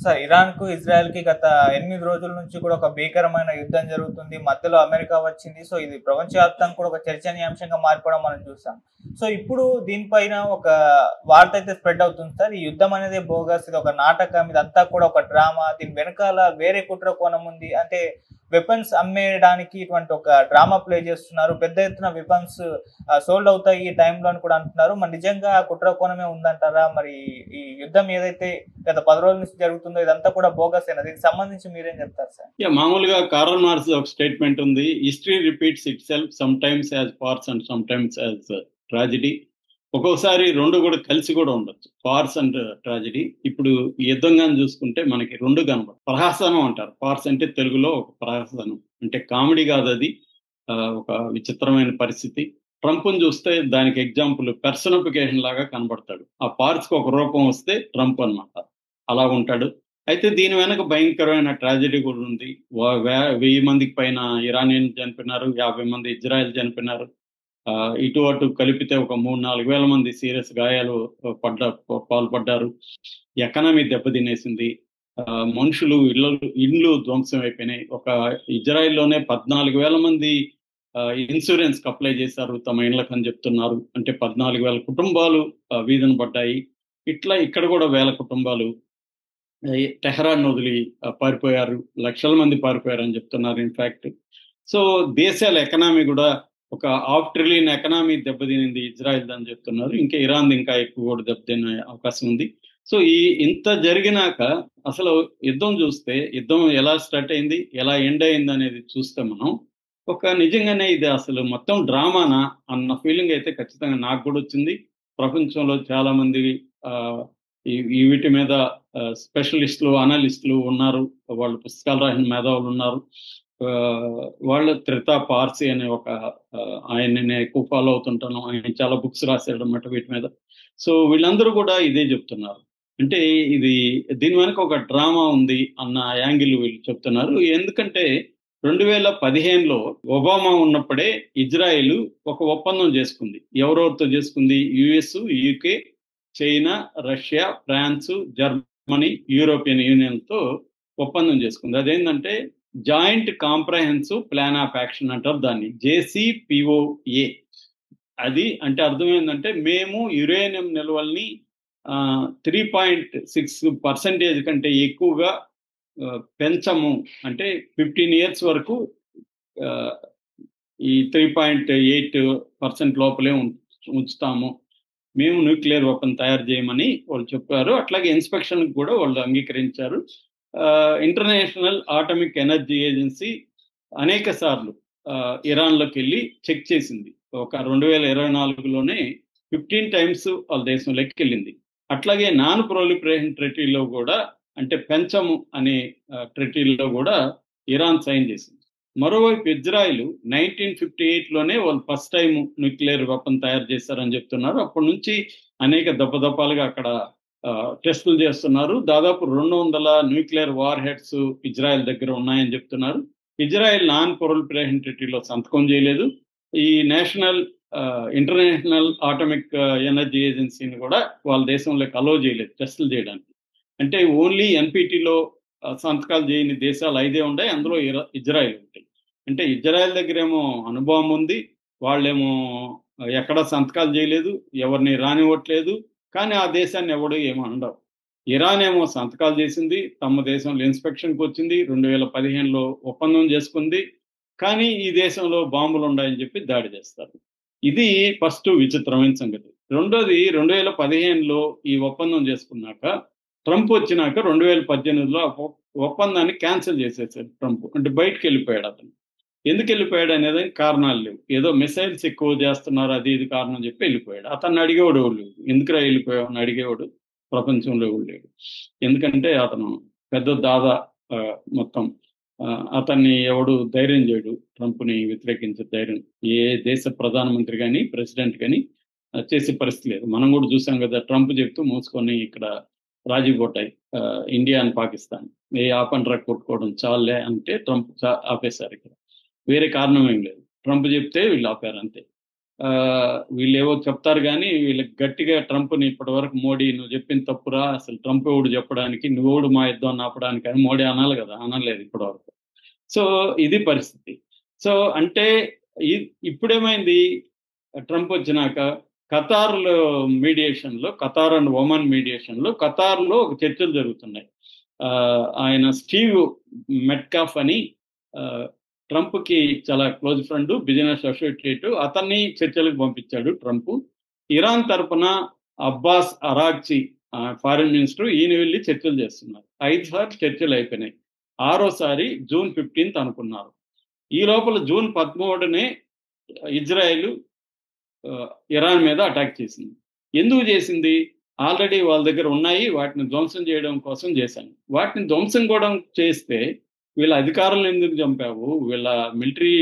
Sir, ఇరాన్‌కు, ఇజ్రాయెల్‌కి గత 8 రోజుల నుంచి కూడా ఒక భీకరమైన యుద్ధం జరుగుతుంది. మధ్యలో అమెరికా వచ్చింది. సో, ఇది ప్రపంచవ్యాప్తంగా కూడా ఒక చర్చనీయాంశంగా మారిపోవడం మనం చూసాం. సో, ఇప్పుడు దీనిపైన ఒక వార్త అయితే స్ప్రెడ్ అవుతుంది సార్. ఈ యుద్ధం అనేది బోగస్, ఇది ఒక నాటకం, ఇదంతా కూడా ఒక డ్రామా. దీని వెనకాల వేరే కుట్ర కోణం ఉంది. అంటే వెపన్స్ అమ్మేయడానికి ఇటువంటి ఒక డ్రామా ప్లే చేస్తున్నారు. పెద్ద ఎత్తున వెపన్స్ సోల్డ్ అవుతాయి ఈ టైంలో అని కూడా అంటున్నారు. మరి నిజంగా ఆ కుట్ర కోణమే ఉందంటారా? మరి ఈ యుద్ధం ఏదైతే గత 10 రోజుల నుంచి జరుగుతుందో ఇదంతా కూడా బోగసేనా? దీనికి సంబంధించి మీరేం చెప్తారు సార్? మామూలుగా కారల్ మార్క్స్ ఒక స్టేట్మెంట్ ఉంది. History repeats it self some times as farce and some times as tragedy. ఒక్కొక్కసారి రెండు కూడా కలిసి కూడా ఉండొచ్చు, ఫార్స్ అండ్ ట్రాజడీ. ఇప్పుడు ఈ యుద్ధంగాని చూసుకుంటే మనకి రెండు కనబడు. ప్రహసనం అంటారు. ఫార్స్ అంటే తెలుగులో ఒక ప్రహసనం, అంటే కామెడీ కాదు అది, ఒక విచిత్రమైన పరిస్థితి. ట్రంప్ని చూస్తే దానికి ఎగ్జాంపుల్ పర్సనిఫికేషన్ లాగా కనబడతాడు. ఆ ఫార్స్కి ఒక రూపం వస్తే ట్రంప్ అన్నమాట, అలా ఉంటాడు. అయితే దీని వెనక భయంకరమైన ట్రాజడీ కూడా ఉంది. 1000 మందికి పైన ఇరానియన్ చనిపోయినారు, 50 మంది ఇజ్రాయెల్ చనిపోయినారు. ఇటు అటు కలిపితే ఒక 3-4 వేల మంది సీరియస్ గాయాలు పాల్పడ్డారు. ఎకనామీ దెబ్బతినేసింది. మనుషులు ఇళ్ళు ధ్వంసం అయిపోయినాయి. ఒక ఇజ్రాయెల్లోనే 14,000 మంది ఇన్సూరెన్స్ అప్లై చేశారు తమ ఇళ్లకు అని చెప్తున్నారు. అంటే 14,000 కుటుంబాలు వీధన పడ్డాయి. ఇట్లా ఇక్కడ కూడా 1000 కుటుంబాలు టెహరాన్ వదిలి పారిపోయారు. లక్షల మంది పారిపోయారు అని చెప్తున్నారు ఇన్ఫాక్ట్. సో దేశాల ఎకనామీ కూడా ఒక $500 ట్రిలియన్ ఎకనామీ దెబ్బతినింది ఇజ్రాయెల్ అని చెప్తున్నారు. ఇంకా ఇరాన్ ఇంకా ఎక్కువ కూడా దెబ్బతినే అవకాశం ఉంది. సో ఇంత జరిగినాక అసలు యుద్ధం చూస్తే, యుద్ధం ఎలా స్టార్ట్ అయింది, ఎలా ఎండ్ అయింది అనేది చూస్తే మనం నిజంగానే ఇది అసలు మొత్తం డ్రామానా అన్న ఫీలింగ్ అయితే ఖచ్చితంగా నాకు కూడా వచ్చింది. ప్రపంచంలో చాలా మంది వీటి మీద స్పెషలిస్టులు, అనలిస్టులు ఉన్నారు. వాళ్ళు పుస్తకాలు రాసిన మేధావులు ఉన్నారు. వాళ్ళు త్రితా పార్సీ అనే ఒక ఆయన నేను ఎక్కువ ఫాలో అవుతుంటాను. ఆయన చాలా బుక్స్ రాశాడు అన్నమాట వీటి మీద. సో వీళ్ళందరూ కూడా ఇదే చెప్తున్నారు. అంటే దీని వెనక ఒక డ్రామా ఉంది అన్న యాంగిల్ వీళ్ళు చెప్తున్నారు. ఎందుకంటే 2015లో ఒబామా ఉన్నప్పుడే ఇజ్రాయెల్ ఒక ఒప్పందం చేసుకుంది. ఎవరెవరితో చేసుకుంది? US, UK, China, Russia, France, Germany, European యూనియన్తో ఒప్పందం చేసుకుంది. అదేంటంటే joint comprehensive plan of action అంటారు దాన్ని, JCPOA. అది అంటే అర్థం ఏంటంటే మేము యురేనియం నిల్వల్ని 3.6% కంటే ఎక్కువగా పెంచము. అంటే 15 years వరకు ఈ 3.8% లోపలే ఉంచుతాము. మేము న్యూక్లియర్ వెపన్ తయారు చేయమని వాళ్ళు చెప్పారు. అట్లాగే ఇన్స్పెక్షన్ కూడా వాళ్ళు అంగీకరించారు. ఇంటర్నేషనల్ ఆటమిక్ ఎనర్జీ ఏజెన్సీ అనేక సార్లు ఇరాన్లోకి వెళ్ళి చెక్ చేసింది. ఒక 2024లోనే 15 times వాళ్ళ దేశంలోకి వెళ్ళింది. అట్లాగే నాన్ ప్రొలిఫరేషన్ ట్రెటీలో కూడా, అంటే పెంచము అనే ట్రెటీలో కూడా ఇరాన్ సైన్ చేసింది. మరోవైపు ఇజ్రాయిల్ 1958లోనే వాళ్ళు ఫస్ట్ టైం న్యూక్లియర్ వెపన్ తయారు చేశారని చెప్తున్నారు. అప్పటి నుంచి అనేక దప్పదప్పాలుగా అక్కడ టెస్టులు చేస్తున్నారు. దాదాపు 200 న్యూక్లియర్ వార్ హెడ్స్ ఇజ్రాయెల్ దగ్గర ఉన్నాయని చెప్తున్నారు. ఇజ్రాయెల్ నాన్ ప్రొలిఫరేషన్ ట్రెటీలో సంతకం చేయలేదు. ఈ ఇంటర్నేషనల్ ఆటమిక్ ఎనర్జీ ఏజెన్సీని కూడా వాళ్ళ దేశంలోకి అలో చేయలేదు టెస్టులు చేయడానికి. అంటే ఓన్లీ ఎన్పిటిలో సంతకాలు చేయని దేశాలు 5 ఉన్నాయి. అందులో ఇజ్రాయెల్ ఉంటాయి. అంటే ఇజ్రాయెల్ దగ్గర ఏమో అనుభవం ఉంది, వాళ్ళేమో ఎక్కడ సంతకాలు చేయలేదు, ఎవరిని రానివ్వట్లేదు. కానీ ఆ దేశాన్ని ఎవడు ఏమో అనడం. ఇరాన్ ఏమో సంతకాలు చేసింది, తమ దేశంలో ఇన్స్పెక్షన్కి వచ్చింది, 2015లో ఒప్పందం చేసుకుంది. కానీ ఈ దేశంలో బాంబులు ఉన్నాయని చెప్పి దాడి చేస్తారు. ఇది ఫస్ట్ విచిత్రమైన సంగతి. రెండోది, 2015లో ఈ ఒప్పందం చేసుకున్నాక ట్రంప్ వచ్చినాక 2018లో ఒప్పందాన్ని క్యాన్సిల్ చేసేసారు ట్రంప్. అంటే బయటకు వెళ్ళిపోయాడు అతను. ఎందుకు వెళ్ళిపోయాడు అనేది కారణాలు లేవు. ఏదో మిసైల్స్ ఎక్కువ చేస్తున్నారు, అది ఇది కారణం చెప్పి వెళ్ళిపోయాడు. అతన్ని అడిగేవాడు ఎవడు లేడు. ఎందుకురా వెళ్ళిపోయావు అని అడిగేవాడు ప్రపంచంలో ఎవడు లేడు. ఎందుకంటే అతను పెద్ద దాదా మొత్తం. అతన్ని ఎవడు ధైర్యం చేయడు ట్రంప్ని వ్యతిరేకించే ధైర్యం. ఏ దేశ ప్రధానమంత్రి కానీ ప్రెసిడెంట్ కానీ చేసే పరిస్థితి లేదు. మనం కూడా చూసాం కదా, ట్రంప్ చెప్తూ మూసుకొని ఇక్కడ రాజీ పడ్డాయి ఇండియా అండ్ పాకిస్తాన్. ఏ ఆపండ్రా కొట్టుకోవడం చాలే అంటే ట్రంప్ ఆపేశారు. ఇక్కడ వేరే కారణం ఏం లేదు. ట్రంప్ చెప్తే వీళ్ళు ఆపారు అంతే. వీళ్ళు ఏవో చెప్తారు కానీ వీళ్ళకి గట్టిగా ట్రంప్ని ఇప్పటి వరకు మోడీ నువ్వు చెప్పిన తప్పురా, అసలు ట్రంప్ ఎవడు చెప్పడానికి, నువ్వోడు మా యుద్ధం ఆపడానికి అని మోడీ అనాలి కదా, అనలేదు ఇప్పటి వరకు. సో ఇది పరిస్థితి. సో అంటే ఇప్పుడేమైంది, ట్రంప్ వచ్చినాక ఖతార్లో మీడియేషన్లో, ఖతార్ అండ్ ఒమన్ మీడియేషన్లో ఖతార్లో ఒక చర్చలు జరుగుతున్నాయి. ఆయన స్టీవ్ మెట్కాఫ్ అని ట్రంప్కి చాలా క్లోజ్ ఫ్రెండ్, బిజినెస్ అసోసియేట్, అతన్ని చర్చలకు పంపించాడు ట్రంప్. ఇరాన్ తరపున అబ్బాస్ అరాక్చి ఫారిన్ మినిస్టర్, ఈయన వెళ్ళి చర్చలు చేస్తున్నారు. 5 సార్లు చర్చలు అయిపోయినాయి. 6వసారి జూన్ 15 అనుకున్నారు. ఈ లోపల జూన్ 13నే ఇజ్రాయెల్ ఇరాన్ మీద అటాక్ చేసింది. ఎందుకు చేసింది? ఆల్రెడీ వాళ్ళ దగ్గర ఉన్నాయి, వాటిని ధ్వంసం చేయడం కోసం చేశాను. వాటిని ధ్వంసం కూడా చేస్తే వీళ్ళ అధికారులను ఎందుకు చంపావు, వీళ్ళ మిలిటరీ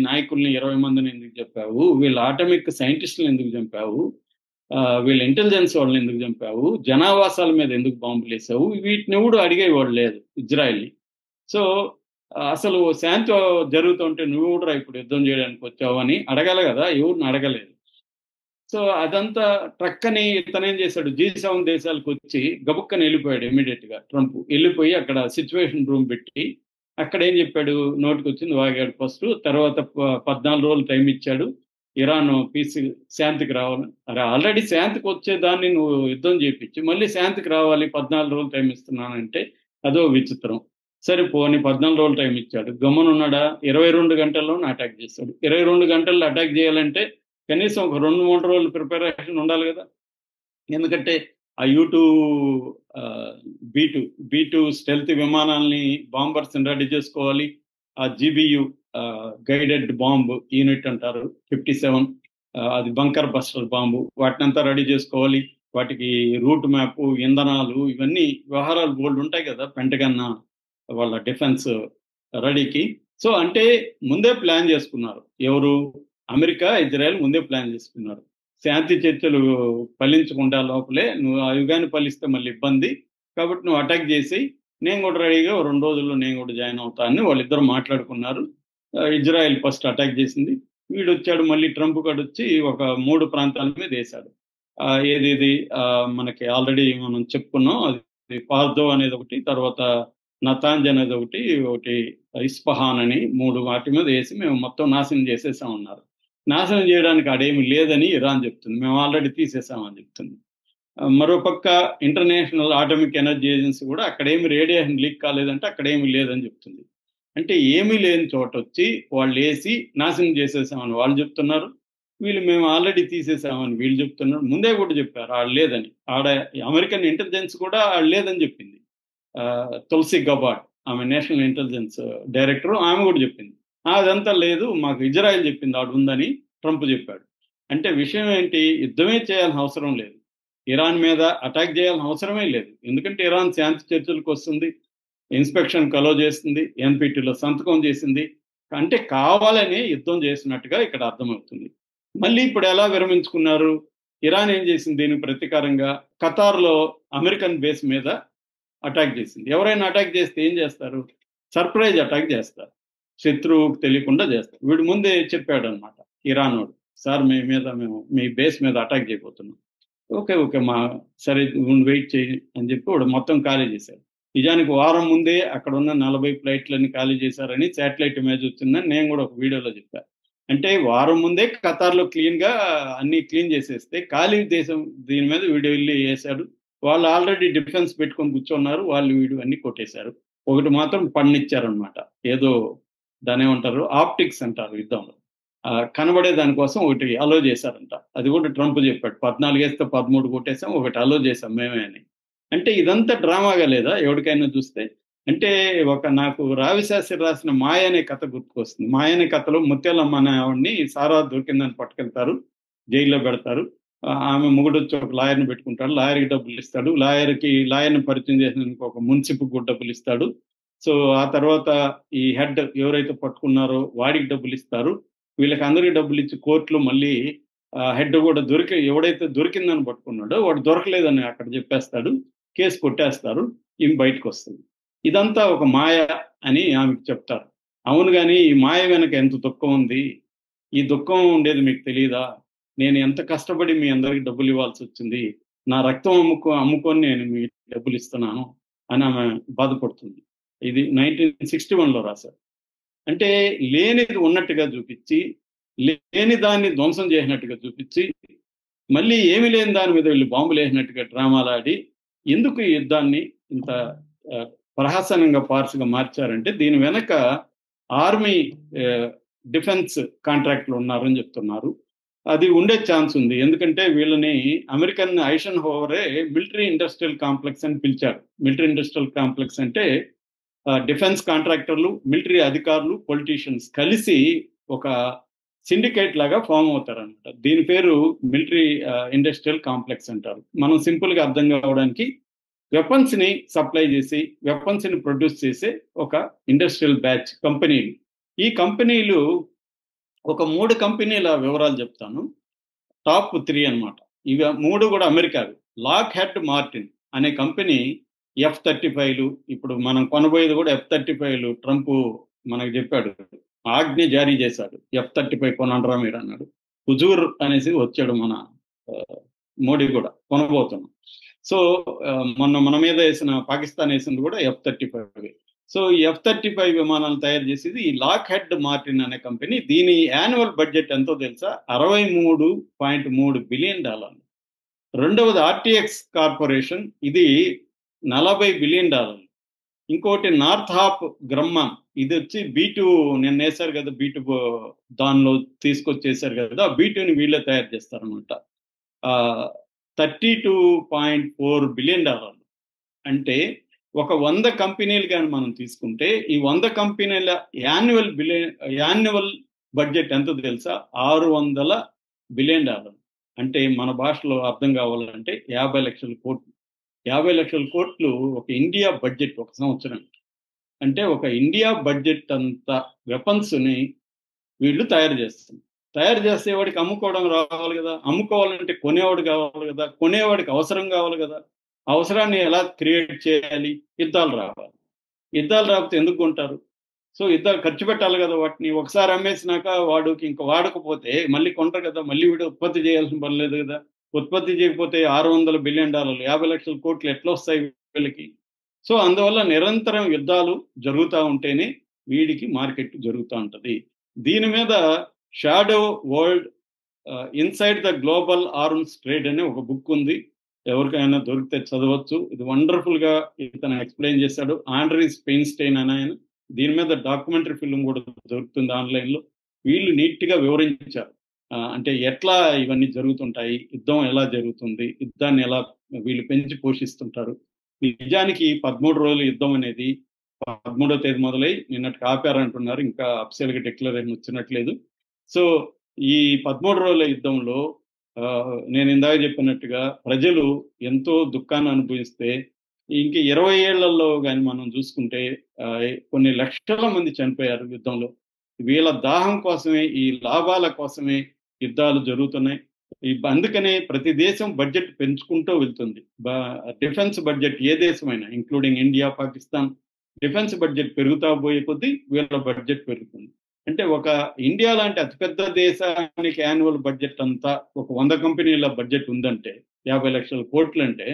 నాయకుల్ని 20 మందిని ఎందుకు చంపావు, వీళ్ళ ఆటమిక్ సైంటిస్టులను ఎందుకు చంపావు, వీళ్ళ ఇంటెలిజెన్స్ వాళ్ళని ఎందుకు చంపావు, జనావాసాల మీద ఎందుకు బాంబులు వేసావు, వీటిని ఎవడు అడిగేవాడు లేదు ఇజ్రాయెల్ని. సో అసలు శాంతి జరుగుతుంటే నువ్వు కూడా ఇప్పుడు యుద్ధం చేయడానికి వచ్చావు అని అడగాలి కదా, ఎవరిని అడగలేదు. సో అదంతా ట్రక్కని ఇతనేం చేశాడు, G7 దేశాలకు వచ్చి గబుక్కని వెళ్ళిపోయాడు. ఇమీడియట్ గా ట్రంప్ వెళ్ళిపోయి అక్కడ సిచ్యువేషన్ రూమ్ పెట్టి అక్కడ ఏం చెప్పాడు, నోటికి వచ్చింది వాగాడు ఫస్ట్. తర్వాత 14 రోజులు టైం ఇచ్చాడు, ఇరాన్ పీస్ శాంతికి రావాలి. అరే ఆల్రెడీ శాంతికి వచ్చేదాన్ని నువ్వు యుద్ధం చేయించి మళ్ళీ శాంతికి రావాలి 14 రోజులు టైం ఇస్తున్నానంటే అదో విచిత్రం. సరే పోని 14 రోజులు టైం ఇచ్చాడు, గమ్మునున్నాడా? 22 గంటల్లోనే అటాక్ చేస్తాడు. 22 గంటల్లో అటాక్ చేయాలంటే కనీసం ఒక 2-3 రోజులు ప్రిపరేషన్ ఉండాలి కదా. ఎందుకంటే ఆ U2 B2 stealth విమానాల్ని, bombers ready చేసుకోవాలి. ఆ GBU గైడెడ్ బాంబ్ యూనిట్ అంటారు 57, అది బంకర్ బస్టర్ బాంబు, వాటినంతా రెడీ చేసుకోవాలి. వాటికి రూట్ మ్యాప్, ఇంధనాలు, ఇవన్నీ వ్యవహారాలు బోల్డ్ ఉంటాయి కదా పెంటగన్ వాళ్ళ డిఫెన్స్ రెడీకి. సో అంటే ముందే ప్లాన్ చేసుకున్నారు ఎవరు, అమెరికా, ఇజ్రాయెల్ ముందే ప్లాన్ చేసుకున్నారు. శాంతి చర్చలు ఫలించకుండా లోపలే నువ్వు ఆ యుగాన్ని ఫలిస్తే మళ్ళీ ఇబ్బంది, కాబట్టి నువ్వు అటాక్ చేసి నేను కూడా రెడీగా 2 రోజుల్లో నేను కూడా జాయిన్ అవుతానని వాళ్ళిద్దరు మాట్లాడుకున్నారు. ఇజ్రాయెల్ ఫస్ట్ అటాక్ చేసింది, వీడు వచ్చాడు మళ్ళీ ట్రంప్ కూడా వచ్చి ఒక 3 ప్రాంతాల మీద వేశాడు. ఏది మనకి ఆల్రెడీ మనం చెప్పుకున్నాం, అది పార్దో అనేది ఒకటి, తర్వాత నతాంజ్ అనేది ఒకటి ఇస్ఫహాన్ అని 3 వాటి మీద వేసి మేము మొత్తం నాశనం చేసేసామన్నారు. నాశనం చేయడానికి అడేమి లేదని ఇరాన్ చెప్తుంది, మేము ఆల్రెడీ తీసేసామని చెప్తుంది. మరోపక్క ఇంటర్నేషనల్ ఆటమిక్ ఎనర్జీ ఏజెన్సీ కూడా అక్కడేమి రేడియేషన్ లీక్ కాలేదంటే అక్కడేమి లేదని చెప్తుంది. అంటే ఏమీ లేని చోట వచ్చి వాళ్ళు వేసి నాశనం చేసేసామని వాళ్ళు చెప్తున్నారు, వీళ్ళు మేము ఆల్రెడీ తీసేసామని వీళ్ళు చెప్తున్నారు. ముందే కూడా చెప్పారు వాళ్ళు లేదని. అమెరికన్ ఇంటెలిజెన్స్ కూడా వాళ్ళు లేదని చెప్పింది. తులసి గబార్డ్, ఆమె నేషనల్ ఇంటెలిజెన్స్ డైరెక్టర్, ఆమె కూడా చెప్పింది అదంతా లేదు, మాకు ఇజ్రాయెల్ చెప్పింది ఆడు ఉందని ట్రంప్ చెప్పాడు. అంటే విషయం ఏంటి, యుద్ధమే చేయాల్సిన అవసరం లేదు, ఇరాన్ మీద అటాక్ చేయాల్సిన అవసరమే లేదు. ఎందుకంటే ఇరాన్ శాంతి చర్చలకు వస్తుంది, ఇన్స్పెక్షన్ కలో చేస్తుంది, NPTలో సంతకం చేసింది. అంటే కావాలని యుద్ధం చేసినట్టుగా ఇక్కడ అర్థమవుతుంది. మళ్ళీ ఇప్పుడు ఎలా విరమించుకున్నారు, ఇరాన్ ఏం చేసింది దీనికి ప్రతీకారంగా ఖతార్లో అమెరికన్ బేస్ మీద అటాక్ చేసింది. ఎవరైనా అటాక్ చేస్తే ఏం చేస్తారు, సర్ప్రైజ్ అటాక్ చేస్తారు, శత్రువుకు తెలియకుండా చేస్తారు. వీడు ముందే చెప్పాడు అనమాట ఇరాన్ వాడు, సార్ మేము మీ బేస్ మీద అటాక్ చేయబోతున్నాం. ఓకే మా సరే వెయిట్ చేయి అని చెప్పి వాడు మొత్తం ఖాళీ చేశారు. నిజానికి వారం ముందే అక్కడ ఉన్న 40 ఫ్లైట్లన్నీ ఖాళీ చేశారని శాటిలైట్ ఇమేజ్ వచ్చిందని నేను కూడా ఒక వీడియోలో చెప్పాను. అంటే వారం ముందే ఖతార్లో క్లీన్గా అన్ని క్లీన్ చేసేస్తే ఖాళీ దేశం దీని మీద వీడియో వెళ్ళి వేశాడు. వాళ్ళు ఆల్రెడీ డిఫెన్స్ పెట్టుకొని కూర్చున్నారు, వాళ్ళు వీడియో అన్ని కొట్టేశారు. ఒకటి మాత్రం పన్నిచ్చారనమాట, ఏదో దాని ఏమంటారు ఆప్టిక్స్ అంటారు యుద్ధంలో, కనబడే దానికోసం ఒకటి అలో చేశారంట. అది కూడా ట్రంప్ చెప్పాడు, 14 వేస్తే 13 కొట్టేసాం, ఒకటి అలో చేసాం మేమే అని. అంటే ఇదంతా డ్రామాగా లేదా ఎవరికైనా చూస్తే? అంటే నాకు రావిశాస్త్రి రాసిన మాయ అనే కథ గుర్తుకొస్తుంది. మాయ అనే కథలో ముత్యాలమ్మ అనే ఆవిడ్ని సారా దొరికిందని పట్టుకెళ్తారు, జైల్లో పెడతారు. ఆమె మొగుడొచ్చి ఒక లాయర్ని పెట్టుకుంటాడు, లాయర్కి డబ్బులు ఇస్తాడు, లాయర్ని పరిచయం చేసినందుకు ఒక మున్సిప్కి డబ్బులు ఇస్తాడు. సో ఆ తర్వాత ఈ హెడ్ ఎవరైతే పట్టుకున్నారో వాడికి డబ్బులు ఇస్తారు, వీళ్ళకి అందరికీ డబ్బులు ఇచ్చి కోర్టులో మళ్ళీ హెడ్ కూడా ఎవడైతే దొరికిందని పట్టుకున్నాడో వాడు దొరకలేదని అక్కడ చెప్పేస్తాడు, కేసు కొట్టేస్తారు, ఈమె బయటకు వస్తుంది. ఇదంతా ఒక మాయ అని ఆమెకు చెప్తారు. అవును కానీ ఈ మాయ వెనక ఎంత దుఃఖం ఉంది, ఈ దుఃఖం ఉండేది మీకు తెలియదా? నేను ఎంత కష్టపడి మీ అందరికి డబ్బులు ఇవ్వాల్సి వచ్చింది, నా రక్తం అమ్ముకొని నేను మీ డబ్బులు ఇస్తున్నాను అని ఆమె బాధపడుతుంది. ఇది 1961లో రాశారు. అంటే లేనిది ఉన్నట్టుగా చూపించి, లేని దాన్ని ధ్వంసం చేసినట్టుగా చూపించి, మళ్ళీ ఏమి లేని దాని మీద వీళ్ళు బాంబులు వేసినట్టుగా డ్రామాలు ఆడి ఎందుకు ఈ యుద్ధాన్ని ఇంత ప్రహసనంగా పార్సుగా మార్చారంటే దీని వెనక ఆర్మీ డిఫెన్స్ కాంట్రాక్ట్లు ఉన్నారని చెప్తున్నారు. అది ఉండే ఛాన్స్ ఉంది. ఎందుకంటే వీళ్ళని అమెరికన్ ఐషన్ హోవరే మిలిటరీ ఇండస్ట్రియల్ కాంప్లెక్స్ అని పిలిచారు. మిలిటరీ ఇండస్ట్రియల్ కాంప్లెక్స్ అంటే డిఫెన్స్ కాంట్రాక్టర్లు, మిలిటరీ అధికారులు, పొలిటీషియన్స్ కలిసి ఒక సిండికేట్ లాగా ఫామ్ అవుతారనమాట. దీని పేరు మిలిటరీ ఇండస్ట్రియల్ కాంప్లెక్స్ అంటారు. మనం సింపుల్ గా అర్థం కావడానికి వెపన్స్ ని సప్లై చేసి వెపన్స్ ని ప్రొడ్యూస్ చేసే ఒక ఇండస్ట్రియల్ బ్యాచ్ కంపెనీలు. ఈ కంపెనీలు ఒక 3 కంపెనీల వివరాలు చెప్తాను. టాప్ 3 అన్నమాట. ఇవి 3 కూడా అమెరికావి. లాక్ హెడ్ మార్టిన్ అనే కంపెనీ F-35లు, ఇప్పుడు మనం కొనబోయేది కూడా F-35లు. ట్రంప్ మనకు చెప్పాడు, ఆజ్ఞ జారీ చేశాడు, F-35 కొనండ్రా మీరు అన్నాడు. హుజూర్ అనేసి వచ్చాడు మన మోడీ కూడా కొనబోతున్నాం. సో మొన్న మన మీద వేసిన పాకిస్తాన్ వేసింది కూడా F-35. సో ఈ F-35 విమానాలు తయారు చేసేది ఈ లాక్ హెడ్ మార్టిన్ అనే కంపెనీ. దీని యాన్యువల్ బడ్జెట్ ఎంతో తెలుసా? $63.3 బిలియన్. రెండవది RTX కార్పొరేషన్, ఇది $40 బిలియన్. ఇంకోటి నార్త్ హాప్ గ్రమ్మాన్, ఇది వచ్చి B2 నిన్న వేశారు కదా, B2 దానిలో తీసుకొచ్చేసారు కదా, B2ని వీళ్ళే తయారు చేస్తారనమాట. $32.4 బిలియన్. అంటే ఒక 100 కంపెనీలు కానీ మనం తీసుకుంటే ఈ 100 కంపెనీల యాన్యువల్ బడ్జెట్ ఎంతో తెలుసా? $600 బిలియన్. అంటే మన భాషలో అర్థం కావాలంటే 50 లక్షల కోట్లు. 50 లక్షల కోట్లు ఒక ఇండియా బడ్జెట్ ఒక సంవత్సరం. అంటే ఒక ఇండియా బడ్జెట్ అంత వెపన్స్ ని వీళ్ళు తయారు చేస్తారు. తయారు చేసేవాడికి అమ్ముకోవడం రావాలి కదా, అమ్ముకోవాలంటే కొనేవాడు కావాలి కదా, కొనేవాడికి అవసరం కావాలి కదా, అవసరాన్ని ఎలా క్రియేట్ చేయాలి? యుద్ధాలు రావాలి. యుద్ధాలు రాకపోతే ఎందుకు కొంటారు? సో యుద్ధాలు ఖర్చు పెట్టాలి కదా వాటిని. ఒకసారి అమ్మేసినాక వాడికి ఇంకా వాడకపోతే మళ్ళీ కొంటారు కదా, మళ్ళీ వీడు ఉత్పత్తి చేయాల్సిన పని లేదు కదా. ఉత్పత్తి చేయకపోతే $600 బిలియన్, 50 లక్షల కోట్లు ఎట్లా వస్తాయి వీళ్ళకి? సో అందువల్ల నిరంతరం యుద్ధాలు జరుగుతూ ఉంటేనే వీడికి మార్కెట్ జరుగుతూ ఉంటుంది. దీని మీద shadow world inside the global arms trade అనే ఒక బుక్ ఉంది. ఎవరికైనా దొరికితే చదవచ్చు. ఇది వండర్ఫుల్ గా ఇతను ఎక్స్ప్లెయిన్ చేశాడు. ఆండ్రీ స్పెయిన్స్టైన్ అని ఆయన. దీని మీద డాక్యుమెంటరీ ఫిల్మ్ కూడా దొరుకుతుంది ఆన్లైన్ లో. వీళ్ళు నీట్ గా వివరించారు. అంటే ఎట్లా ఇవన్నీ జరుగుతుంటాయి, యుద్ధం ఎలా జరుగుతుంది, యుద్ధాన్ని ఎలా వీళ్ళు పెంచి పోషిస్తుంటారు. నిజానికి 13 రోజుల యుద్ధం అనేది 13వ తేదీ మొదలై నిన్నటికి ఆపారంటున్నారు. ఇంకా అఫీషియల్ గా డిక్లరేషన్ వచ్చినట్లేదు. సో ఈ 13 రోజుల యుద్ధంలో నేను ఇందాక చెప్పినట్టుగా ప్రజలు ఎంతో దుఃఖాన్ని అనుభవిస్తే, ఇంక 20 ఏళ్లలో కానీ మనం చూసుకుంటే కొన్ని లక్షల మంది చనిపోయారు యుద్ధంలో. వీళ్ళ దాహం కోసమే, ఈ లాభాల కోసమే యుద్ధాలు జరుగుతున్నాయి. అందుకనే ప్రతి దేశం బడ్జెట్ పెంచుకుంటూ వెళ్తుంది. డిఫెన్స్ బడ్జెట్ ఏ దేశమైనా, including India, Pakistan, defence budget పెరుగుతా పోయే కొద్దీ వీళ్ళ బడ్జెట్ పెరుగుతుంది. అంటే ఒక ఇండియా లాంటి అతిపెద్ద దేశానికి యాన్యువల్ బడ్జెట్ అంతా ఒక 100 కంపెనీల బడ్జెట్ ఉందంటే 50 లక్షల కోట్లు అంటే